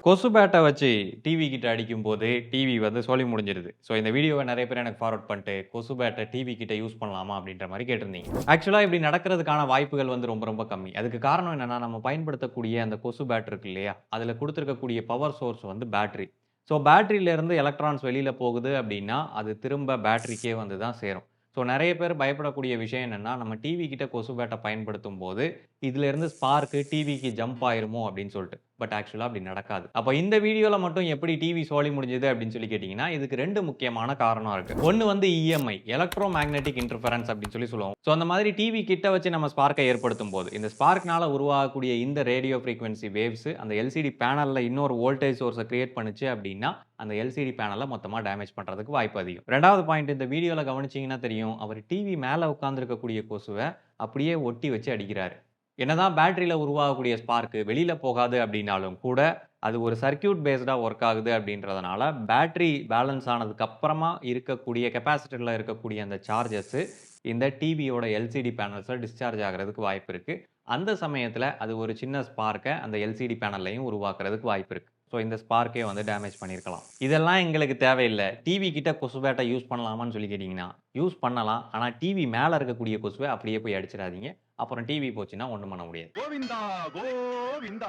கொசு பேட்ட வச்சு டிவி கிட்ட அடிக்கும்போது, டிவி வந்து சோலி முடிஞ்சிருது. ஸோ இந்த வீடியோவ நெறைய பேர் எனக்கு ஃபார்வர்ட் பண்ணிட்டு, கொசு பேட்ட டிவி கிட்ட யூஸ் பண்ணலாமா? அப்படின்ற மாரி கேட்டிருந்தீங்க. ஆக்சுவலா இப்படி நடக்கிறதுக்கான வாய்ப்புகள் வந்து ரொம்ப ரொம்ப கம்மி. அதுக்கு காரணம் என்னன்னா, நம்ம பயன்படுத்தக்கூடிய அந்த கொசு பேட் இருக்கு இல்லையா? அதில குடுத்திருக்கக்கூடிய பவர் சோர்ஸ் வந்து பேட்டரி. ஸோ பேட்டரியிலிருந்து எலக்ட்ரான்ஸ் வெளியில போகுது அப்படின்னா, அது திரும்ப பேட்டரிக்கே வந்து தான் சேரும். ஸோ நெறைய பேர் பயப்படக்கூடிய விஷயம் என்னன்னா, நம்ம டிவி கிட்ட கொசு பேட்ட பயன்படுத்தும்போது, இதிலிருந்து ஸ்பார்க் டிவிக்கு ஜம்ப் ஆயிருமோ அப்படின்னு சொல்லிட்டு. பட் ஆக்சுவலா அப்படி நடக்காது. அப்ப இந்த வீடியோல மட்டும் எப்படி டிவி சோலி முடிஞ்சது அப்படின்னு சொல்லி கேட்டீங்கன்னா, இதுக்கு 2 முக்கியமான காரணம் இருக்கு. ஒண்ணு வந்து இஎம்ஐ எலக்ட்ரோ மேக்னெட்டிக் இன்டர்ஃபெரன்ஸ் அப்படின்னு சொல்லி சொல்லுவோம். ஸோ அந்த மாதிரி டிவி கிட்ட வச்சு நம்ம ஸ்பார்க்க ஏற்படுத்தும்போது, இந்த ஸ்பார்க்னால உருவாகக்கூடிய இந்த ரேடியோ ஃப்ரீக்வென்சி வேவ்ஸ் அந்த எல்சிடி பேனல்ல இன்னொரு வோல்டேஜ் சோர்ஸ கிரியேட் பண்ணுச்சு அப்படின்னா, அந்த எல்சிடி பேனல மொத்தமா டேமேஜ் பண்றதுக்கு வாய்ப்பு அதிகம். 2வது பாயிண்ட் இந்த வீடியோல கவனிச்சீங்கன்னா தெரியும். அவர் டிவி மேல உட்கார்ந்திருக்கக்கூடிய கொசுவ அப்படியே ஒட்டி வச்சு அடிக்கிறாரு. என்னதான் பேட்டரியில உருவாகக்கூடிய ஸ்பார்க் வெளியில போகாது அப்படின்னாலும் கூட, அது ஒரு சர்க்யூட் பேஸ்டா வொர்க் ஆகுது அப்படின்றதுனால, பேட்டரி பேலன்ஸ் ஆனதுக்கு அப்புறமா இருக்கக்கூடிய கெபாசிட்டர்ல இருக்கக்கூடிய அந்த சார்ஜஸ் இந்த டிவியோட எல்சிடி பேனல்ஸ்ல டிஸ்சார்ஜ் ஆகுறதுக்கு வாய்ப்பு இருக்கு. அந்த சமயத்துல அது ஒரு சின்ன ஸ்பார்க்க அந்த எல்சிடி பேனல்லயும் உருவாக்குறதுக்கு வாய்ப்பு இருக்கு. ஸோ இந்த ஸ்பார்க்கே வந்து டேமேஜ் பண்ணியிருக்கலாம். இதெல்லாம் எங்களுக்கு தேவையில்ல. டிவி கிட்ட கொசு பேட்ட யூஸ் பண்ணலாமான்னு சொல்லி கேட்டீங்கன்னா, யூஸ் பண்ணலாம். ஆனா டிவி மேல இருக்கக்கூடிய கொசுவ அப்படியே போய் அடிச்சிடாதீங்க. அப்புறம் டிவி போச்சுன்னா ஒண்ணும் பண்ண முடியாது. கோவிந்தா கோவிந்தா